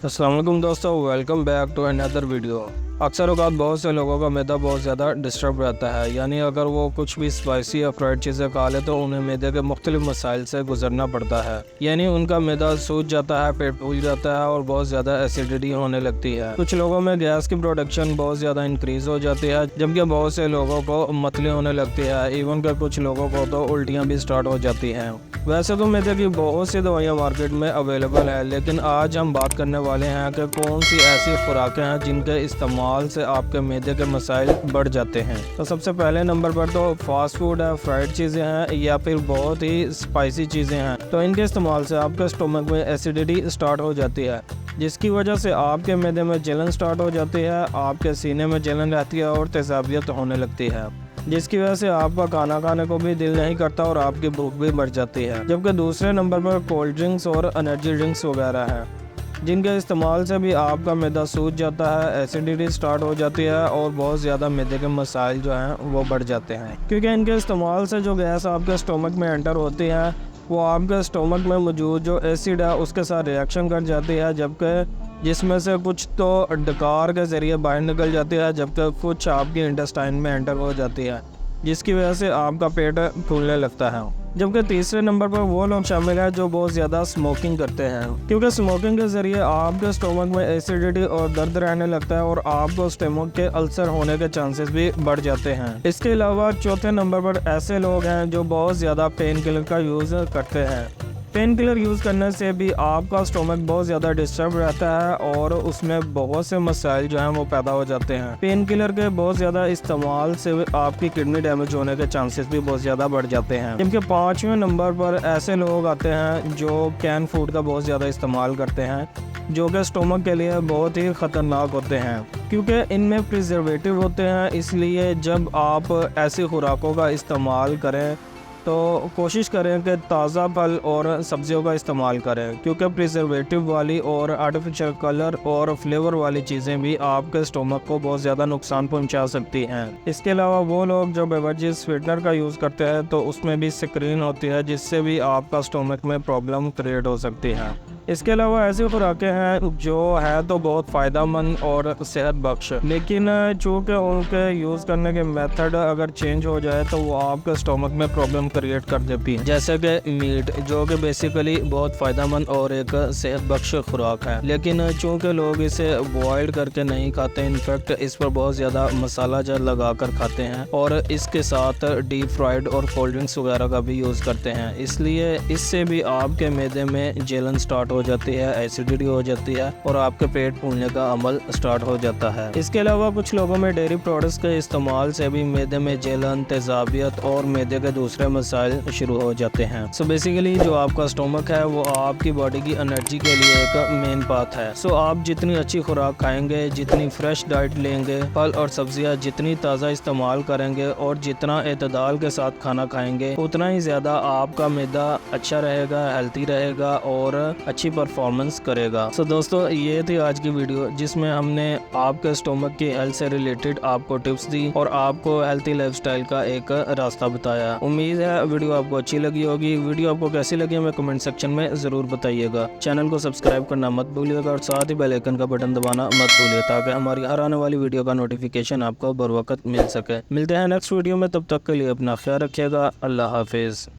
अस्सलाम वालेकुम दोस्तों, welcome back to another video. अक्सर औक़ात बहुत से लोगों का मैदा बहुत ज़्यादा डिस्टर्ब रहता है, यानी अगर वो कुछ भी स्पाइसी या फ्राइड चीज़ें खा ले तो उन्हें मैदे के मुख्तलिफ मसाइल से गुजरना पड़ता है। यानी उनका मैदा सूज जाता है, पेट फूल जाता है और बहुत ज़्यादा एसिडिटी होने लगती है। कुछ लोगों में गैस की प्रोडक्शन बहुत ज़्यादा इंक्रीज़ हो जाती है, जबकि बहुत से लोगों को मतली होने लगती है। इवन कि कुछ लोगों को तो उल्टियाँ भी स्टार्ट हो जाती हैं। वैसे तो मैदे की बहुत सी दवाइयाँ मार्केट में अवेलेबल है, लेकिन आज हम बात करने वाले हैं कि कौन सी ऐसी खुराकें हैं जिनके इस्तेमाल से आपके मैदे के मसाइल बढ़ जाते हैं। तो सबसे पहले नंबर पर तो फास्ट फूड है, फ्राइड चीज़ें हैं या फिर बहुत ही स्पाइसी चीज़ें हैं। तो इनके इस्तेमाल से आपके स्टोमक में एसिडिटी स्टार्ट हो जाती है, जिसकी वजह से आपके मैदे में जलन स्टार्ट हो जाती है, आपके सीने में जलन रहती है और तेज़ाबियत होने लगती है, जिसकी वजह से आपका खाना खाने को भी दिल नहीं करता और आपकी भूख भी बढ़ जाती है। जबकि दूसरे नंबर पर कोल्ड ड्रिंक्स और एनर्जी ड्रिंक्स वगैरह हैं, जिनके इस्तेमाल से भी आपका मैदा सूज जाता है, एसिडिटी स्टार्ट हो जाती है और बहुत ज़्यादा मैदे के मसाइल जो हैं वो बढ़ जाते हैं। क्योंकि इनके इस्तेमाल से जो गैस आपके स्टोमक में एंटर होती है वो आपके स्टोमक में मौजूद जो एसिड है उसके साथ रिएक्शन कर जाती है, जबकि जिसमें से कुछ तो डकार के ज़रिए बाहर निकल जाती है, जबकि कुछ आपकी इंटेस्टाइन में एंटर हो जाती है, जिसकी वजह से आपका पेट फूलने लगता है। जबकि तीसरे नंबर पर वो लोग शामिल हैं जो बहुत ज़्यादा स्मोकिंग करते हैं, क्योंकि स्मोकिंग के ज़रिए आपके स्टोमक में एसिडिटी और दर्द रहने लगता है और आपको स्टोमक के अल्सर होने के चांसेस भी बढ़ जाते हैं। इसके अलावा चौथे नंबर पर ऐसे लोग हैं जो बहुत ज़्यादा पेन किलर का यूज़ करते हैं। पेन किलर यूज़ करने से भी आपका स्टोमक बहुत ज़्यादा डिस्टर्ब रहता है और उसमें बहुत से मसाइल जो हैं वो पैदा हो जाते हैं। पेन किलर के बहुत ज़्यादा इस्तेमाल से आपकी किडनी डैमेज होने के चांसेस भी बहुत ज़्यादा बढ़ जाते हैं। जबकि पाँचवें नंबर पर ऐसे लोग आते हैं जो कैन फूड का बहुत ज़्यादा इस्तेमाल करते हैं, जो कि स्टोमक के लिए बहुत ही ख़तरनाक होते हैं, क्योंकि इनमें प्रिजर्वेटिव होते हैं। इसलिए जब आप ऐसी खुराकों का इस्तेमाल करें तो कोशिश करें कि ताज़ा फल और सब्जियों का इस्तेमाल करें, क्योंकि प्रिजर्वेटिव वाली और आर्टिफिशियल कलर और फ्लेवर वाली चीज़ें भी आपके स्टोमक को बहुत ज़्यादा नुकसान पहुंचा सकती हैं। इसके अलावा वो लोग जो बेवरेजेस स्वीटनर का यूज़ करते हैं तो उसमें भी स्क्रीन होती है, जिससे भी आपका स्टोमक में प्रॉब्लम क्रिएट हो सकती है। इसके अलावा ऐसी खुराकें हैं जो है तो बहुत फ़ायदेमंद और सेहत बख्श, लेकिन चूँकि उनके यूज़ करने के मेथड अगर चेंज हो जाए तो वो आपके स्टोमक में प्रॉब्लम क्रिएट कर देती है। जैसे कि मीट, जो कि बेसिकली बहुत फ़ायदेमंद और एक सेहत बख्श खुराक है, लेकिन चूँकि लोग इसे बॉइल्ड करके नहीं खाते, इनफैक्ट इस पर बहुत ज़्यादा मसाला जार लगा कर खाते हैं और इसके साथ डीप फ्राइड और कोल्ड ड्रिंक्स वगैरह का भी यूज़ करते हैं। इसलिए इससे भी आपके मैदे में जलन स्टार्ट हो जाती है, एसिडिटी हो जाती है और आपके पेट फूलने का अमल स्टार्ट हो जाता है। इसके अलावा कुछ लोगों में डेयरी प्रोडक्ट्स के इस्तेमाल से भी मैदे में जलन, तेज़ाबियत और मैदे के दूसरे मसाइल शुरू हो जाते हैं। सो बेसिकली जो आपका स्टोमक है वो आपकी बॉडी की एनर्जी के लिए एक मेन पाथ है। सो आप जितनी अच्छी खुराक खाएंगे, जितनी फ्रेश डाइट लेंगे, फल और सब्जियां जितनी ताज़ा इस्तेमाल करेंगे और जितना एतदाल के साथ खाना खाएंगे, उतना ही ज़्यादा आपका मैदा अच्छा रहेगा, हेल्थी रहेगा और अच्छी परफॉर्मेंस करेगा। सो दोस्तों, ये थी आज की वीडियो जिसमें हमने आपके स्टोमक की हेल्थ से रिलेटेड आपको टिप्स दी और आपको हेल्थी लाइफस्टाइल का एक रास्ता बताया। उम्मीद है वीडियो आपको अच्छी लगी होगी। वीडियो आपको कैसी लगी हमें कमेंट सेक्शन में ज़रूर बताइएगा। चैनल को सब्सक्राइब करना मत भूलिएगा और साथ ही बेल आइकन का बटन दबाना मत भूलिए, ताकि हमारी हर आने वाली वीडियो का नोटिफिकेशन आपको बर वक्त मिल सके। मिलते हैं नेक्स्ट वीडियो में, तब तक के लिए अपना ख्याल रखिएगा। अल्लाह हाफिज़।